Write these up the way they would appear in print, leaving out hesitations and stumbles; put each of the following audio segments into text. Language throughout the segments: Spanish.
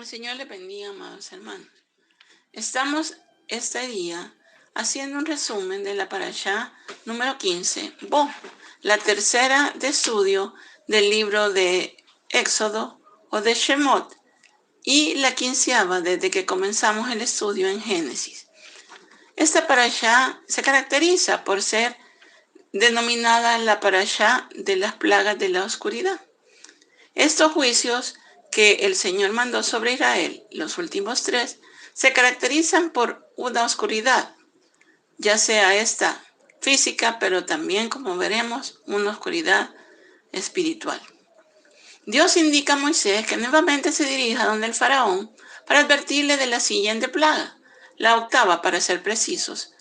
Señor le bendiga, amados hermanos. Estamos este día haciendo un resumen de la parashá número 15, Bo, la tercera de estudio del libro de Éxodo o de Shemot, y la 15ª desde que comenzamos el estudio en Génesis. Esta parashá se caracteriza por ser denominada la parashá de las plagas de la oscuridad. Estos juicios que el Señor mandó sobre Israel, los últimos 3, se caracterizan por una oscuridad, ya sea esta física, pero también, como veremos, una oscuridad espiritual. Dios indica a Moisés que nuevamente se dirija donde el faraón para advertirle de la siguiente plaga, la 8ª para ser precisos,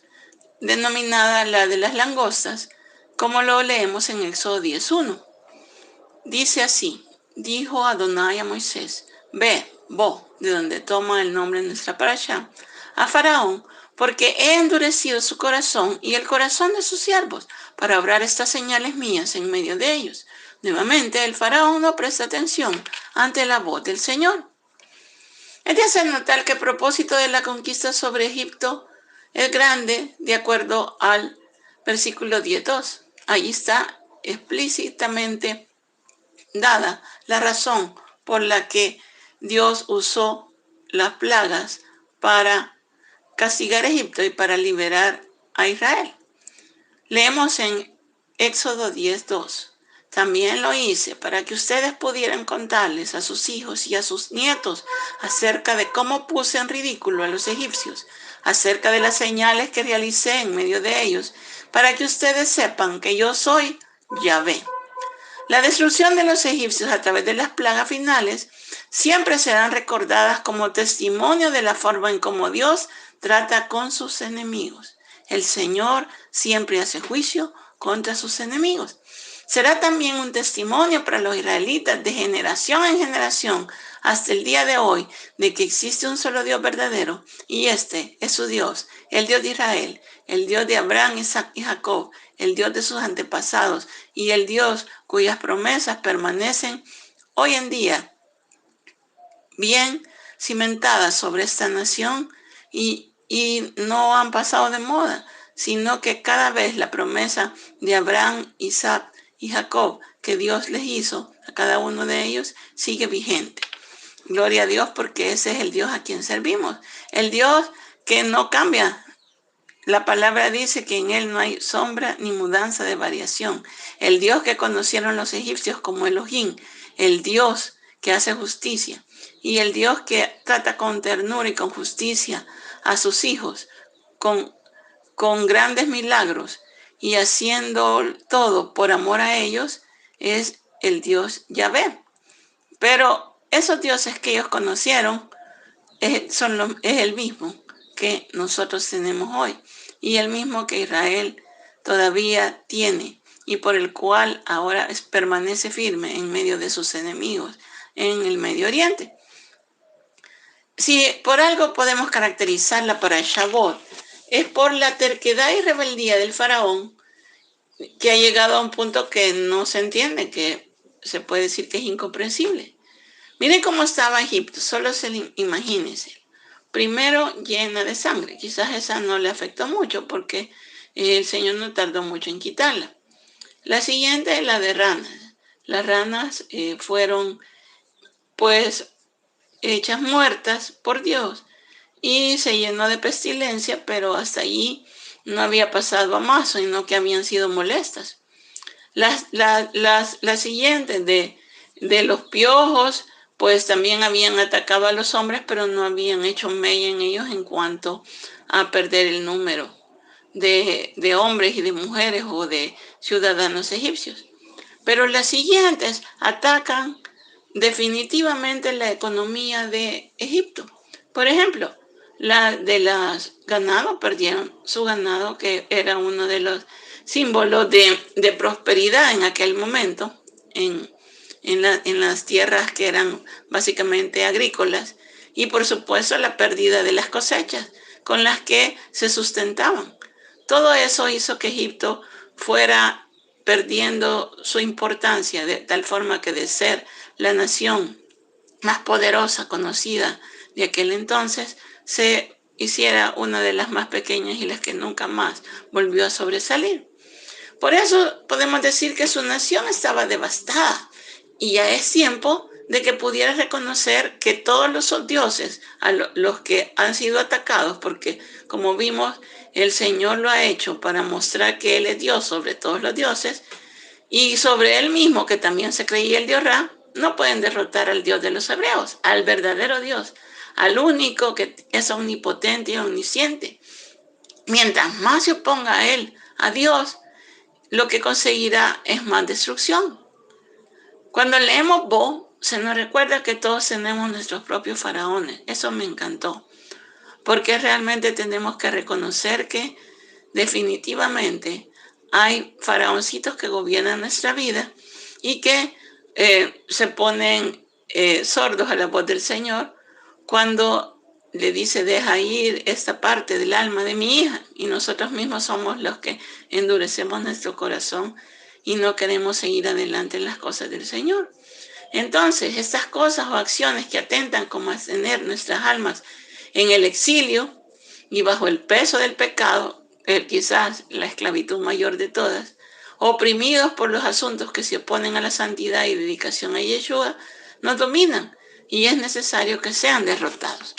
denominada la de las langostas, como lo leemos en Éxodo 10:1. Dice así: dijo Adonai a Moisés: ve, Bo, de donde toma el nombre de nuestra parashá, a Faraón, porque he endurecido su corazón y el corazón de sus siervos para obrar estas señales mías en medio de ellos. Nuevamente el Faraón no presta atención ante la voz del Señor. Es de hacer notar que el propósito de la conquista sobre Egipto es grande, de acuerdo al versículo 10:2. Allí está explícitamente dada la razón por la que Dios usó las plagas para castigar a Egipto y para liberar a Israel. Leemos en Éxodo 10:2. También lo hice para que ustedes pudieran contarles a sus hijos y a sus nietos acerca de cómo puse en ridículo a los egipcios, acerca de las señales que realicé en medio de ellos, para que ustedes sepan que yo soy Yahvé. La destrucción de los egipcios a través de las plagas finales siempre serán recordadas como testimonio de la forma en cómo Dios trata con sus enemigos. El Señor siempre hace juicio contra sus enemigos. Será también un testimonio para los israelitas de generación en generación hasta el día de hoy de que existe un solo Dios verdadero y este es su Dios, el Dios de Israel, el Dios de Abraham, Isaac y Jacob, el Dios de sus antepasados y el Dios cuyas promesas permanecen hoy en día bien cimentadas sobre esta nación y no han pasado de moda, sino que cada vez la promesa de Abraham, Isaac y Jacob que Dios les hizo a cada uno de ellos sigue vigente. Gloria a Dios, porque ese es el Dios a quien servimos, el Dios que no cambia. La palabra dice que en él no hay sombra ni mudanza de variación. El Dios que conocieron los egipcios como Elohim, el Dios que hace justicia y el Dios que trata con ternura y con justicia a sus hijos, con grandes milagros y haciendo todo por amor a ellos, es el Dios Yahvé. Pero esos dioses que ellos conocieron es el mismo que nosotros tenemos hoy y el mismo que Israel todavía tiene y por el cual ahora permanece firme en medio de sus enemigos en el Medio Oriente. Si por algo podemos caracterizar la parashá Bo, es por la terquedad y rebeldía del faraón, que ha llegado a un punto que no se entiende, que se puede decir que es incomprensible. Miren cómo estaba Egipto, solo imagínense. Primero llena de sangre, quizás esa no le afectó mucho porque el Señor no tardó mucho en quitarla. La siguiente es la de ranas. Las ranas fueron pues hechas muertas por Dios y se llenó de pestilencia, pero hasta allí no había pasado a más, sino que habían sido molestas. La siguiente de los piojos, pues también habían atacado a los hombres, pero no habían hecho mella en ellos en cuanto a perder el número de hombres y de mujeres o de ciudadanos egipcios. Pero las siguientes atacan definitivamente la economía de Egipto. Por ejemplo, la de los ganados, perdieron su ganado, que era uno de los símbolos de prosperidad en aquel momento, en las tierras que eran básicamente agrícolas, y por supuesto la pérdida de las cosechas con las que se sustentaban. Todo eso hizo que Egipto fuera perdiendo su importancia, de tal forma que de ser la nación más poderosa, conocida de aquel entonces, se hiciera una de las más pequeñas y las que nunca más volvió a sobresalir. Por eso podemos decir que su nación estaba devastada y ya es tiempo de que pudiera reconocer que todos los dioses, a los que han sido atacados, porque como vimos, el Señor lo ha hecho para mostrar que Él es Dios sobre todos los dioses y sobre Él mismo, que también se creía el Dios Ra, no pueden derrotar al Dios de los hebreos, al verdadero Dios, al único que es omnipotente y omnisciente. Mientras más se oponga a Él, a Dios, lo que conseguirá es más destrucción. Cuando leemos Bo, se nos recuerda que todos tenemos nuestros propios faraones. Eso me encantó, porque realmente tenemos que reconocer que definitivamente hay faraoncitos que gobiernan nuestra vida y que se ponen sordos a la voz del Señor cuando le dice: deja ir esta parte del alma de mi hija, y nosotros mismos somos los que endurecemos nuestro corazón y no queremos seguir adelante en las cosas del Señor. Entonces, estas cosas o acciones que atentan como a tener nuestras almas en el exilio y bajo el peso del pecado, quizás la esclavitud mayor de todas, oprimidos por los asuntos que se oponen a la santidad y dedicación a Yeshua, nos dominan y es necesario que sean derrotados.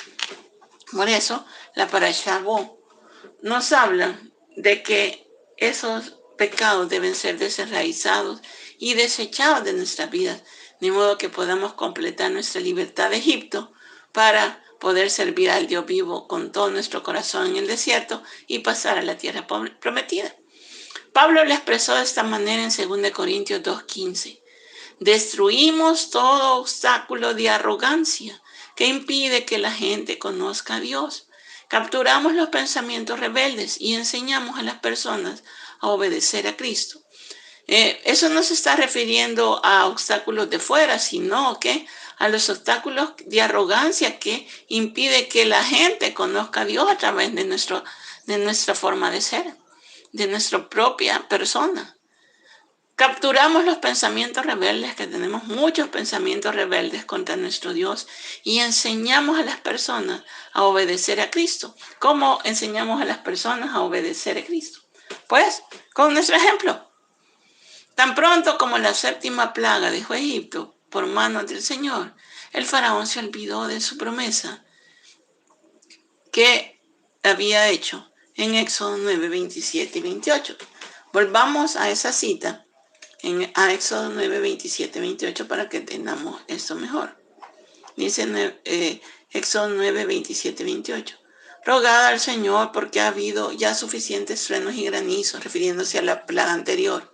Por eso, la Parashá Bo nos habla de que esos pecados deben ser desenraizados y desechados de nuestras vidas, de modo que podamos completar nuestra libertad de Egipto para poder servir al Dios vivo con todo nuestro corazón en el desierto y pasar a la tierra prometida. Pablo lo expresó de esta manera en 2 Corintios 2:15. Destruimos todo obstáculo de arrogancia que impide que la gente conozca a Dios. Capturamos los pensamientos rebeldes y enseñamos a las personas a obedecer a Cristo. Eso no se está refiriendo a obstáculos de fuera, sino que a los obstáculos de arrogancia que impide que la gente conozca a Dios a través de nuestra forma de ser, de nuestra propia persona. Capturamos los pensamientos rebeldes, que tenemos muchos pensamientos rebeldes contra nuestro Dios, y enseñamos a las personas a obedecer a Cristo. ¿Cómo enseñamos a las personas a obedecer a Cristo? Pues con nuestro ejemplo. Tan pronto como la 7ª plaga dejó Egipto por manos del Señor, el faraón se olvidó de su promesa que había hecho en Éxodo 9, 27 y 28. Volvamos a esa cita a Éxodo 9, 27 y 28 para que entendamos esto mejor. Dice Éxodo 9, 27 y 28. Rogad al Señor porque ha habido ya suficientes truenos y granizos, refiriéndose a la plaga anterior,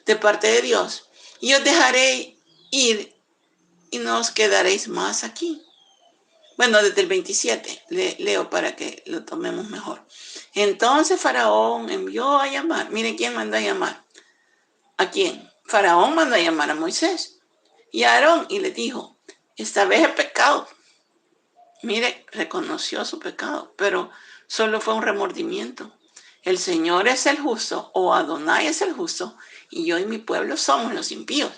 de parte de Dios, y os dejaré ir y no os quedaréis más aquí. Bueno, desde el 27 leo para que lo tomemos mejor. Entonces Faraón envió a llamar. Miren quién mandó a llamar. ¿A quién? Faraón mandó a llamar a Moisés y a Aarón y le dijo: esta vez he pecado. Mire, reconoció su pecado, pero solo fue un remordimiento. El Señor es el justo, o Adonai es el justo, y yo y mi pueblo somos los impíos.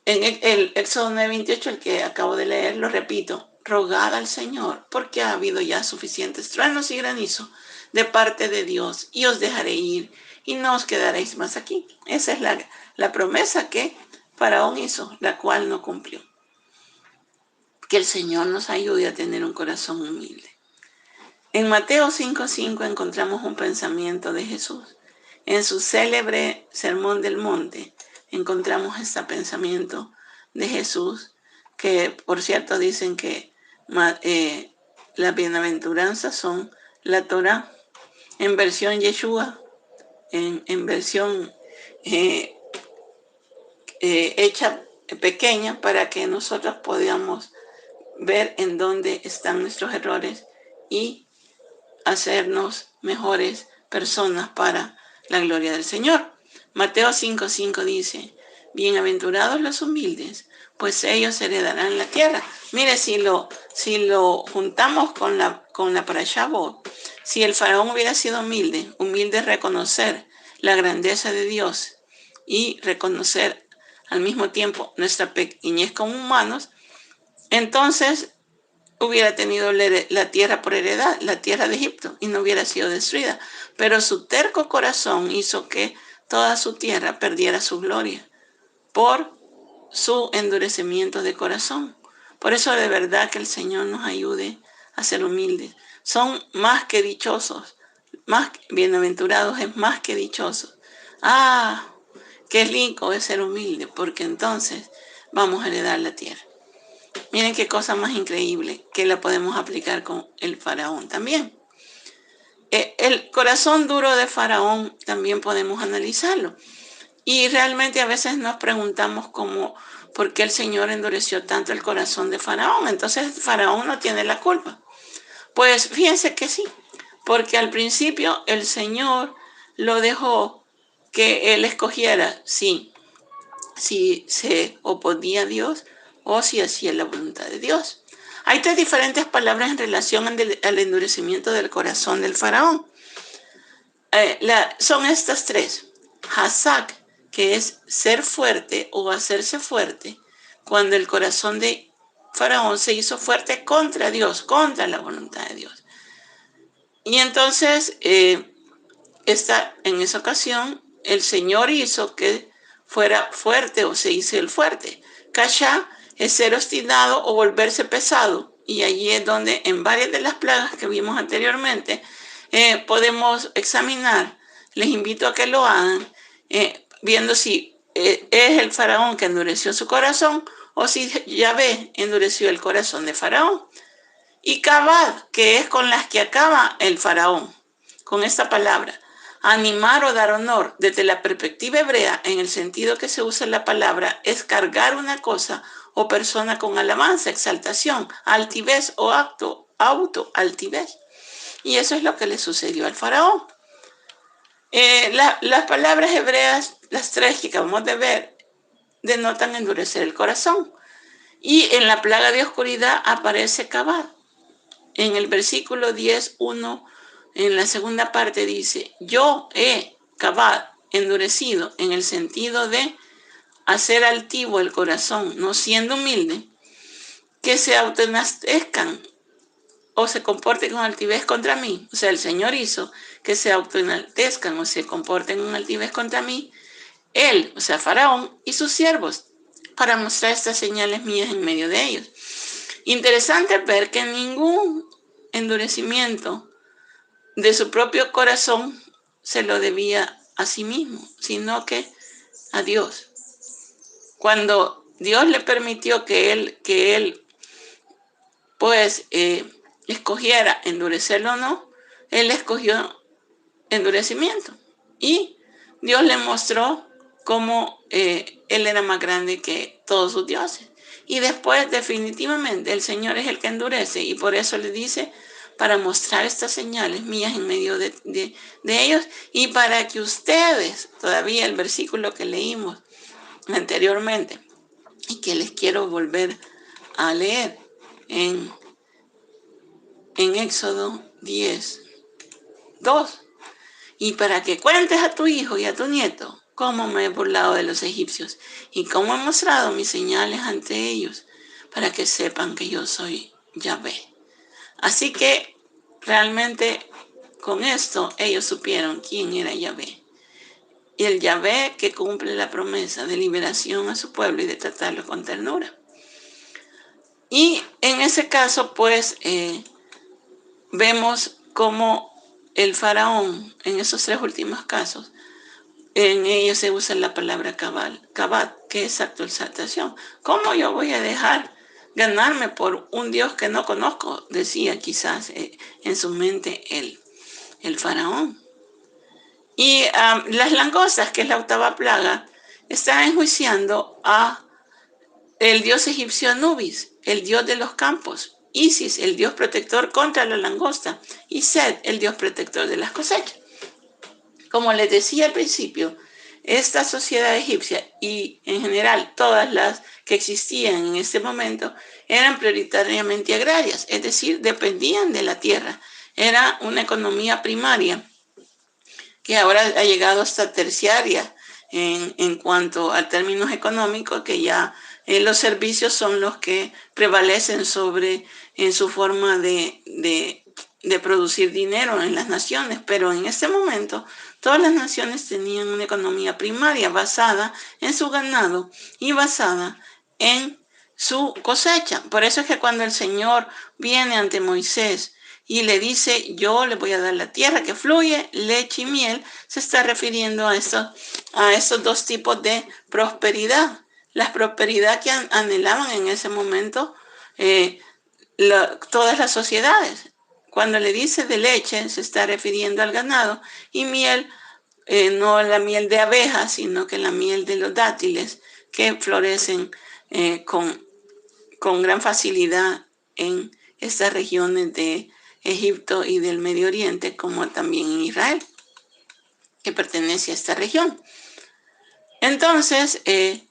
En el Éxodo 9:28, el que acabo de leer, lo repito: rogad al Señor, porque ha habido ya suficientes truenos y granizo de parte de Dios, y os dejaré ir, y no os quedaréis más aquí. Esa es la promesa que Faraón hizo, la cual no cumplió. Que el Señor nos ayude a tener un corazón humilde. En Mateo 5:5 encontramos un pensamiento de Jesús. En su célebre Sermón del Monte encontramos este pensamiento de Jesús, que por cierto dicen que las bienaventuranzas son la Torá en versión Yeshua, en versión hecha pequeña, para que nosotros podamos ver en dónde están nuestros errores y hacernos mejores personas para la gloria del Señor. Mateo 5:5 dice: bienaventurados los humildes, pues ellos heredarán la tierra. Mire, si lo juntamos con la Parashá Bo, si el faraón hubiera sido humilde reconocer la grandeza de Dios y reconocer al mismo tiempo nuestra pequeñez como humanos, entonces hubiera tenido la tierra por heredad, la tierra de Egipto, y no hubiera sido destruida. Pero su terco corazón hizo que toda su tierra perdiera su gloria por su endurecimiento de corazón. Por eso de verdad que el Señor nos ayude a ser humildes. Son más que dichosos, más bienaventurados es más que dichosos. Ah, qué rico es ser humilde, porque entonces vamos a heredar la tierra. Miren qué cosa más increíble que la podemos aplicar con el faraón también. El corazón duro de faraón también podemos analizarlo. Y realmente a veces nos preguntamos por qué el Señor endureció tanto el corazón de faraón. Entonces faraón no tiene la culpa. Pues fíjense que sí, porque al principio el Señor lo dejó que él escogiera si se oponía a Dios o si hacía la voluntad de Dios. Hay tres diferentes palabras en relación al endurecimiento del corazón del faraón. Son estas tres. Hazak, que es ser fuerte o hacerse fuerte, cuando el corazón de faraón se hizo fuerte contra Dios, contra la voluntad de Dios. Y entonces, en esa ocasión, el Señor hizo que fuera fuerte o se hizo el fuerte. Kasha es ser obstinado o volverse pesado. Y allí es donde en varias de las plagas que vimos anteriormente podemos examinar. Les invito a que lo hagan viendo si es el faraón que endureció su corazón o si Yahvé endureció el corazón de faraón. Y Kabad, que es con las que acaba el faraón, con esta palabra. Animar o dar honor, desde la perspectiva hebrea, en el sentido que se usa la palabra, es cargar una cosa o persona con alabanza, exaltación, altivez o auto-altivez. Y eso es lo que le sucedió al faraón. Las palabras hebreas, las tres que acabamos de ver, denotan endurecer el corazón. Y en la plaga de oscuridad aparece Kabad. En el versículo 10:1, en la segunda parte dice, yo he Kabad endurecido, en el sentido de hacer altivo el corazón, no siendo humilde, que se autoenaltezcan o se comporten con altivez contra mí. O sea, el Señor hizo que se autoenaltezcan o se comporten con altivez contra mí, él, o sea, Faraón y sus siervos, para mostrar estas señales mías en medio de ellos. Interesante ver que ningún endurecimiento de su propio corazón se lo debía a sí mismo, sino que a Dios. Cuando Dios le permitió que él pues escogiera endurecerlo o no, él escogió endurecimiento. Y Dios le mostró cómo él era más grande que todos sus dioses. Y después definitivamente el Señor es el que endurece y por eso le dice, para mostrar estas señales mías en medio de ellos y para que ustedes, todavía el versículo que leímos anteriormente y que les quiero volver a leer en Éxodo 10:2, y para que cuentes a tu hijo y a tu nieto cómo me he burlado de los egipcios y cómo he mostrado mis señales ante ellos, para que sepan que yo soy Yahvé. Así que realmente con esto ellos supieron quién era Yahvé. Y el Yahvé que cumple la promesa de liberación a su pueblo y de tratarlo con ternura. Y en ese caso, pues, vemos cómo el faraón, en esos tres últimos casos, en ellos se usa la palabra Kabad, que es exaltación. ¿Cómo yo voy a dejar ganarme por un Dios que no conozco? Decía quizás en su mente el faraón. Y las langostas, que es la octava plaga, están enjuiciando a el dios egipcio Anubis, el dios de los campos, Isis, el dios protector contra la langosta, y Set, el dios protector de las cosechas. Como les decía al principio, esta sociedad egipcia y en general todas las que existían en este momento eran prioritariamente agrarias, es decir, dependían de la tierra. Era una economía primaria que ahora ha llegado hasta terciaria en cuanto a términos económicos, que ya los servicios son los que prevalecen sobre en su forma de producir dinero en las naciones, pero en este momento todas las naciones tenían una economía primaria basada en su ganado y basada en su cosecha. Por eso es que cuando el Señor viene ante Moisés y le dice, yo le voy a dar la tierra que fluye leche y miel, se está refiriendo a estos dos tipos de prosperidad. La prosperidad que anhelaban en ese momento todas las sociedades. Cuando le dice de leche, se está refiriendo al ganado, y miel, no la miel de abejas, sino que la miel de los dátiles, que florecen con gran facilidad en estas regiones de Egipto y del Medio Oriente, como también en Israel, que pertenece a esta región. Entonces, en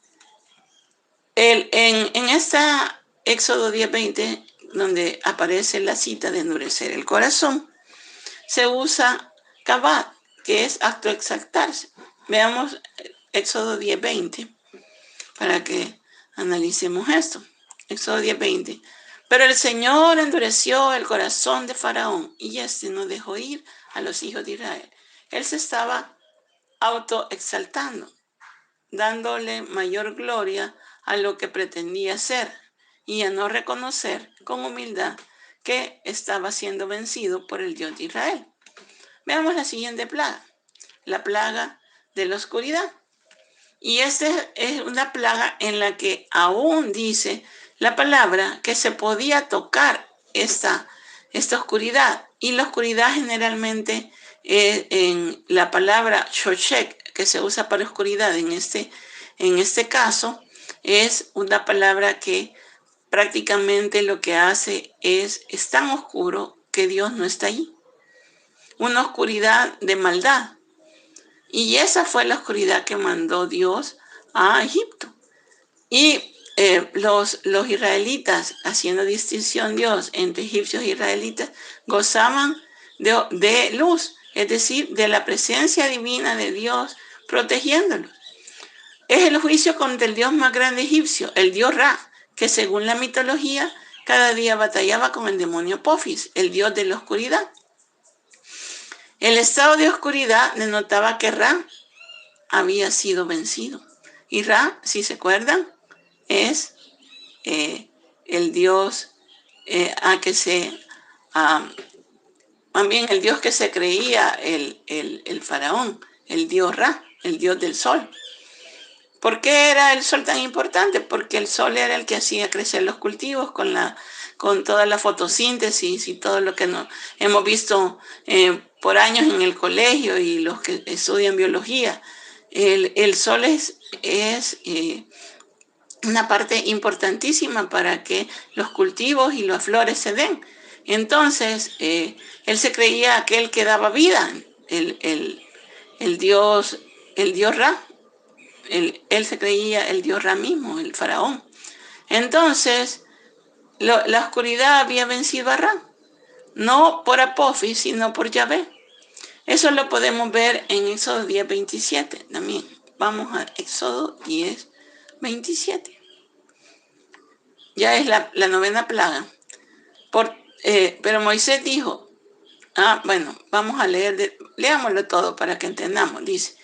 esta Éxodo 10:20, donde aparece la cita de endurecer el corazón, se usa kabad, que es acto de exaltarse. Veamos Éxodo 10:20 para que analicemos esto. Éxodo 10:20. Pero el Señor endureció el corazón de Faraón y éste no dejó ir a los hijos de Israel. Él se estaba autoexaltando, dándole mayor gloria a lo que pretendía ser y a no reconocer con humildad que estaba siendo vencido por el Dios de Israel. Veamos la siguiente plaga, la plaga de la oscuridad. Y esta es una plaga en la que aún dice la palabra que se podía tocar esta oscuridad. Y la oscuridad generalmente en la palabra shoshek, que se usa para oscuridad en este caso, es una palabra que prácticamente lo que hace es tan oscuro que Dios no está ahí. Una oscuridad de maldad. Y esa fue la oscuridad que mandó Dios a Egipto. Y los israelitas, haciendo distinción Dios entre egipcios e israelitas, gozaban de luz, es decir, de la presencia divina de Dios protegiéndolos. Es el juicio contra el Dios más grande egipcio, el Dios Ra, que según la mitología cada día batallaba con el demonio Apophis, el Dios de la oscuridad. El estado de oscuridad denotaba que Ra había sido vencido. Y Ra, si se acuerdan, es el Dios también el Dios que se creía el faraón, el Dios Ra, el Dios del sol. ¿Por qué era el sol tan importante? Porque el sol era el que hacía crecer los cultivos con toda la fotosíntesis y todo lo que hemos visto por años en el colegio y los que estudian biología. El sol es una parte importantísima para que los cultivos y las flores se den. Entonces, él se creía aquel que daba vida, el Dios Ra. Él se creía el Dios Ra mismo, el faraón. Entonces, la oscuridad había vencido a Ra, no por Apophis, sino por Yahvé. Eso lo podemos ver en Éxodo 10:27 también. Vamos a Éxodo 10:27. Ya es la novena plaga. Pero Moisés dijo, vamos a leámoslo todo para que entendamos. Dice,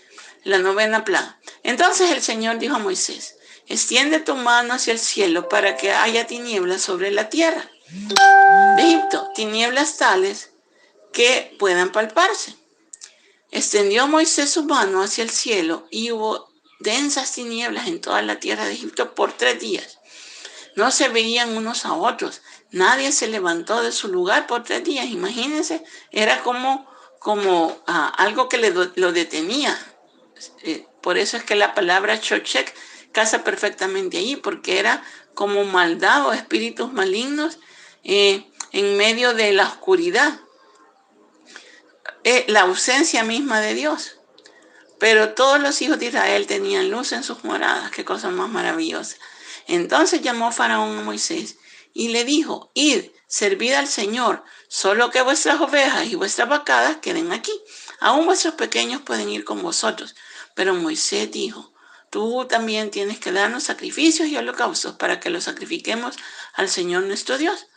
la novena plaga. Entonces el Señor dijo a Moisés, extiende tu mano hacia el cielo para que haya tinieblas sobre la tierra de Egipto, tinieblas tales que puedan palparse. Extendió Moisés su mano hacia el cielo y hubo densas tinieblas en toda la tierra de Egipto por 3 días. No se veían unos a otros. Nadie se levantó de su lugar por 3 días. Imagínense, era como algo que lo detenía. Por eso es que la palabra shoshek casa perfectamente allí, porque era como maldad o espíritus malignos en medio de la oscuridad. La ausencia misma de Dios. Pero todos los hijos de Israel tenían luz en sus moradas. Qué cosa más maravillosa. Entonces llamó Faraón a Moisés y le dijo, id, servid al Señor, solo que vuestras ovejas y vuestras vacadas queden aquí. Aún vuestros pequeños pueden ir con vosotros. Pero Moisés dijo, tú también tienes que darnos sacrificios y holocaustos para que los sacrifiquemos al Señor nuestro Dios.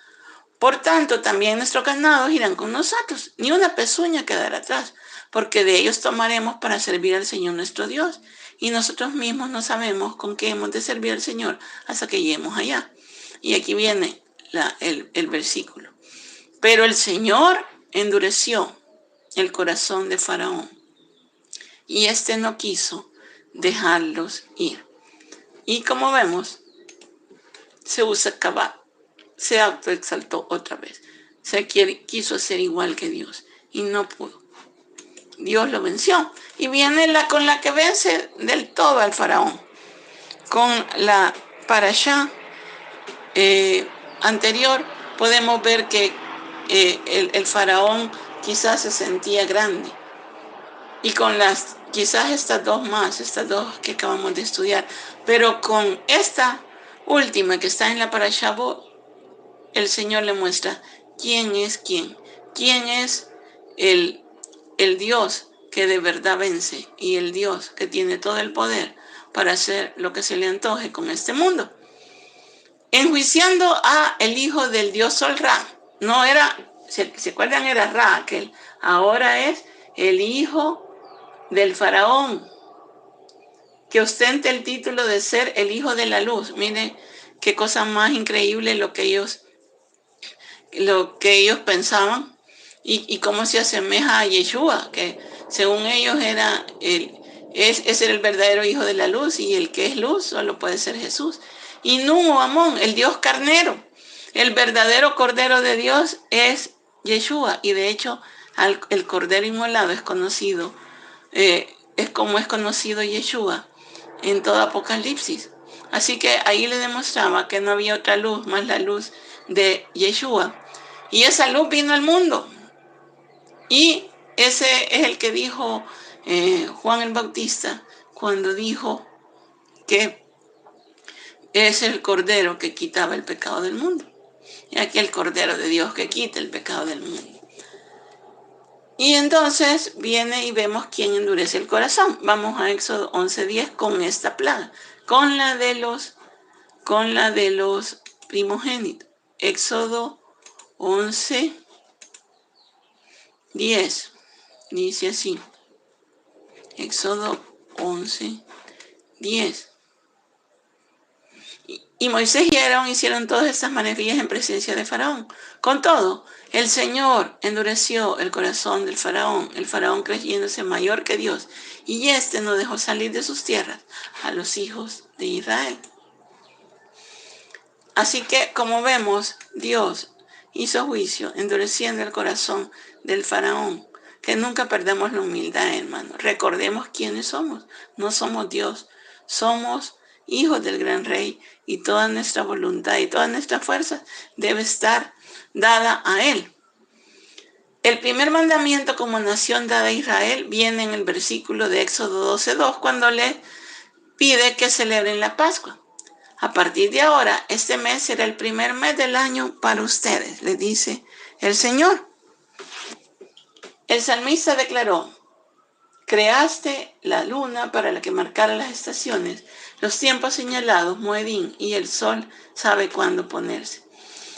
Por tanto, también nuestros ganados irán con nosotros, ni una pezuña quedará atrás, porque de ellos tomaremos para servir al Señor nuestro Dios, y nosotros mismos no sabemos con qué hemos de servir al Señor hasta que lleguemos allá. Y aquí viene el versículo. Pero el Señor endureció el corazón de Faraón, y éste no quiso dejarlos ir. Y como vemos, se usa acabar. Se autoexaltó otra vez. Quiso ser igual que Dios y no pudo. Dios lo venció. Y viene con la que vence del todo al faraón. Con la parashá anterior podemos ver que el faraón quizás se sentía grande. Y con quizás estas dos que acabamos de estudiar, pero con esta última que está en la parashá Bo, el Señor le muestra quién es quién es el Dios que de verdad vence y el Dios que tiene todo el poder para hacer lo que se le antoje con este mundo. Enjuiciando a el hijo del dios Sol Ra, no era, ¿se acuerdan? Era Ra aquel, ahora es el hijo del faraón, que ostenta el título de ser el hijo de la luz. Miren qué cosa más increíble lo que ellos pensaban y cómo se asemeja a Yeshua, que según ellos ese era el verdadero hijo de la luz, y el que es luz solo puede ser Jesús. Y Nun Amón, el Dios carnero, el verdadero Cordero de Dios es Yeshua, y de hecho el Cordero inmolado es conocido, es como es conocido Yeshua en todo Apocalipsis. Así que ahí le demostraba que no había otra luz más la luz de Yeshua. Y esa luz vino al mundo. Y ese es el que dijo Juan el Bautista cuando dijo que es el Cordero que quitaba el pecado del mundo. Y aquí el Cordero de Dios que quita el pecado del mundo. Y entonces viene y vemos quién endurece el corazón. Vamos a Éxodo 11:10 con esta plaga, con la de los primogénitos. Éxodo 11:10 dice así. Éxodo 11:10. Y Moisés y Aarón hicieron todas estas maravillas en presencia de Faraón. Con todo, el Señor endureció el corazón del faraón, el faraón creyéndose mayor que Dios, y éste no dejó salir de sus tierras a los hijos de Israel. Así que, como vemos, Dios hizo juicio, endureciendo el corazón del faraón. Que nunca perdamos la humildad, hermano. Recordemos quiénes somos. No somos Dios, somos hijos del gran rey, y toda nuestra voluntad y toda nuestra fuerza debe estar dada a Él. El primer mandamiento como nación dada a Israel viene en el versículo de Éxodo 12:2, cuando le pide que celebren la Pascua. A partir de ahora, este mes será el primer mes del año para ustedes, le dice el Señor. El salmista declaró: creaste la luna para la que marcara las estaciones, los tiempos señalados, Moedín, y el sol sabe cuándo ponerse.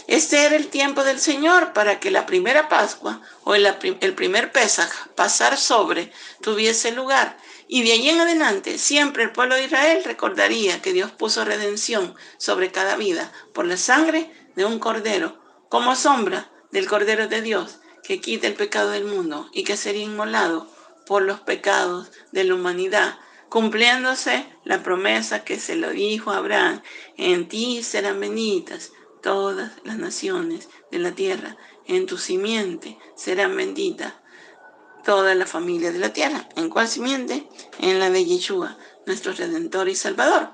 Este era el tiempo del Señor para que la primera Pascua o el primer Pesaj, pasar sobre, tuviese lugar. Y de allí en adelante, siempre el pueblo de Israel recordaría que Dios puso redención sobre cada vida por la sangre de un cordero, como sombra del Cordero de Dios, que quita el pecado del mundo y que sería inmolado por los pecados de la humanidad, cumpliéndose la promesa que se lo dijo a Abraham: en ti serán benditas todas las naciones de la tierra, en tu simiente serán benditas toda la familia de la tierra. ¿En cuál simiente? En la de Yeshua, nuestro Redentor y Salvador.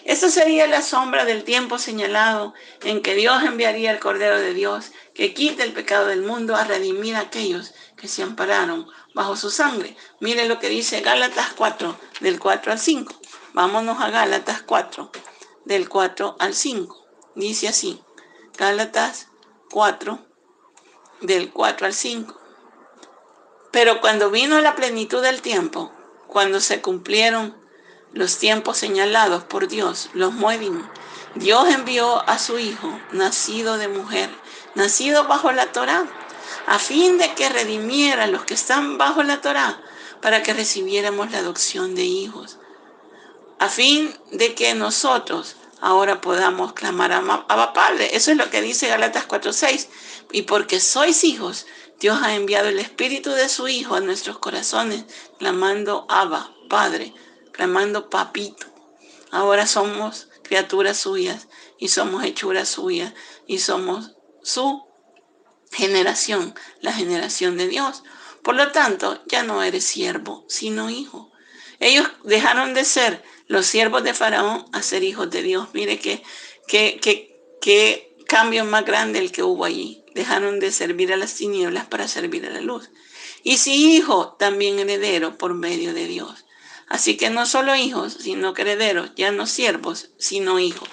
Esta sería la sombra del tiempo señalado en que Dios enviaría al Cordero de Dios, que quita el pecado del mundo, a redimir a aquellos que se ampararon bajo su sangre. Mire lo que dice Gálatas 4, del 4 al 5. Vámonos a Gálatas 4, del 4 al 5. Dice así, Gálatas 4, del 4 al 5. Pero cuando vino la plenitud del tiempo, cuando se cumplieron los tiempos señalados por Dios, los Moedim, Dios envió a su Hijo, nacido de mujer, nacido bajo la Torá, a fin de que redimiera a los que están bajo la Torá, para que recibiéramos la adopción de hijos, a fin de que nosotros ahora podamos clamar a Abba Padre. Eso es lo que dice Gálatas 4:6. Y porque sois hijos, Dios ha enviado el Espíritu de su Hijo a nuestros corazones, clamando Abba, Padre, clamando Papito. Ahora somos criaturas suyas y somos hechuras suyas y somos su generación, la generación de Dios. Por lo tanto, ya no eres siervo, sino hijo. Ellos dejaron de ser los siervos de Faraón a ser hijos de Dios. Mire qué cambio más grande el que hubo allí. Dejaron de servir a las tinieblas para servir a la luz. Y si hijo, también heredero por medio de Dios. Así que no solo hijos, sino que herederos, ya no siervos, sino hijos,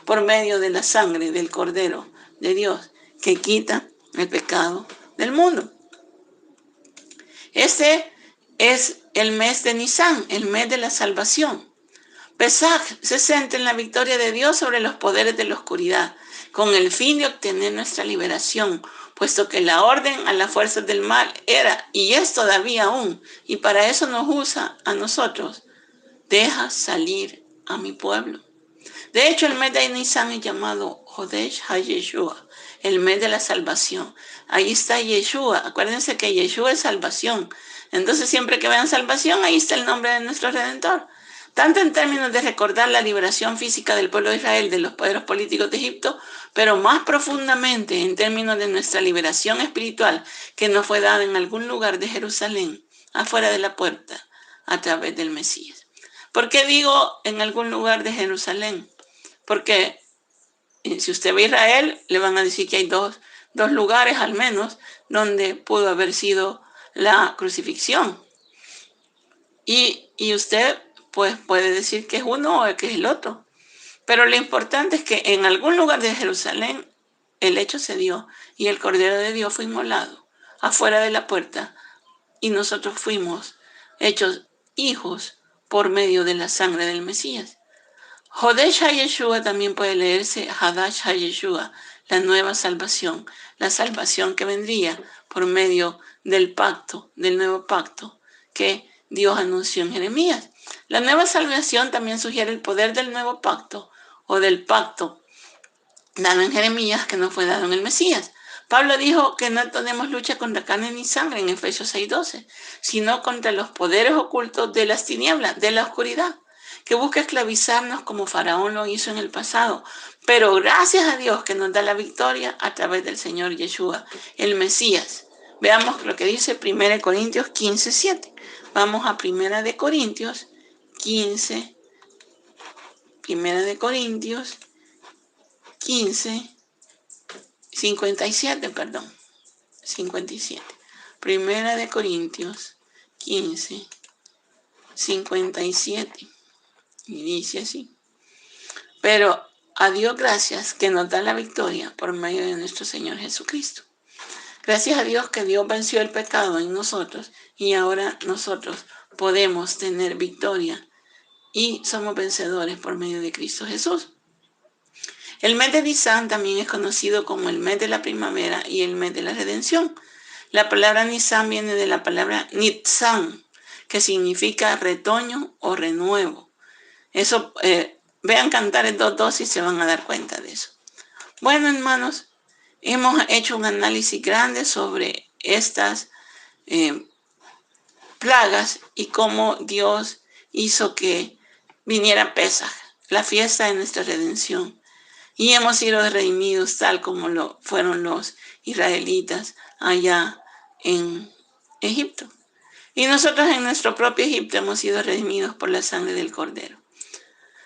por medio de la sangre del Cordero de Dios, que quita el pecado del mundo. Este es el mes de Nisan, el mes de la salvación. Pesaj se centra en la victoria de Dios sobre los poderes de la oscuridad, con el fin de obtener nuestra liberación, puesto que la orden a las fuerzas del mal era y es todavía aún, y para eso nos usa a nosotros. Deja salir a mi pueblo. De hecho, el mes de Nisan es llamado Hodesh HaYeshua, el mes de la salvación. Ahí está Yeshua. Acuérdense que Yeshua es salvación. Entonces, siempre que vean salvación, ahí está el nombre de nuestro Redentor. Tanto en términos de recordar la liberación física del pueblo de Israel de los poderes políticos de Egipto, pero más profundamente en términos de nuestra liberación espiritual que nos fue dada en algún lugar de Jerusalén, afuera de la puerta, a través del Mesías. ¿Por qué digo en algún lugar de Jerusalén? Porque si usted ve a Israel, le van a decir que hay dos lugares al menos donde pudo haber sido la crucifixión. Y usted pues puede decir que es uno o que es el otro. Pero lo importante es que en algún lugar de Jerusalén el hecho se dio y el Cordero de Dios fue inmolado afuera de la puerta y nosotros fuimos hechos hijos por medio de la sangre del Mesías. Hodesh HaYeshua también puede leerse Hadash HaYeshua, la nueva salvación, la salvación que vendría por medio del pacto, del nuevo pacto que Dios anunció en Jeremías. La nueva salvación también sugiere el poder del nuevo pacto o del pacto dado en Jeremías que no fue dado en el Mesías. Pablo dijo que no tenemos lucha contra carne ni sangre en Efesios 6:12, sino contra los poderes ocultos de las tinieblas, de la oscuridad, que busca esclavizarnos como Faraón lo hizo en el pasado. Pero gracias a Dios que nos da la victoria a través del Señor Yeshua, el Mesías. Veamos lo que dice 1 Corintios 15:7. Vamos a 1 Corintios 15, 1 Corintios 15, 57, perdón, 57. 1 Corintios 15, 57. Y dice así: pero a Dios gracias que nos da la victoria por medio de nuestro Señor Jesucristo. Gracias a Dios que Dios venció el pecado en nosotros y ahora nosotros podemos tener victoria y somos vencedores por medio de Cristo Jesús. El mes de Nisan también es conocido como el mes de la primavera y el mes de la redención. La palabra Nisan viene de la palabra Nitzan, que significa retoño o renuevo. Eso, vean Cantares 2:2 y se van a dar cuenta de eso. Bueno, hermanos, hemos hecho un análisis grande sobre estas plagas y cómo Dios hizo que viniera Pesaj, la fiesta de nuestra redención. Y hemos sido redimidos tal como lo fueron los israelitas allá en Egipto. Y nosotros en nuestro propio Egipto hemos sido redimidos por la sangre del Cordero.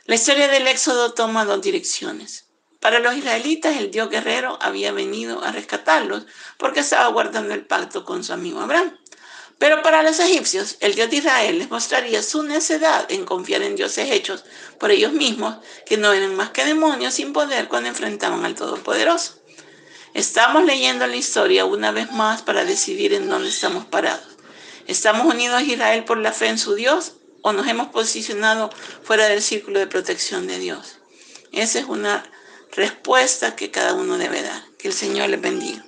La historia del Éxodo toma dos direcciones. Para los israelitas, el Dios guerrero había venido a rescatarlos porque estaba guardando el pacto con su amigo Abraham. Pero para los egipcios, el Dios de Israel les mostraría su necedad en confiar en dioses hechos por ellos mismos, que no eran más que demonios sin poder cuando enfrentaban al Todopoderoso. Estamos leyendo la historia una vez más para decidir en dónde estamos parados. ¿Estamos unidos a Israel por la fe en su Dios o nos hemos posicionado fuera del círculo de protección de Dios? Esa es una respuesta que cada uno debe dar. Que el Señor les bendiga.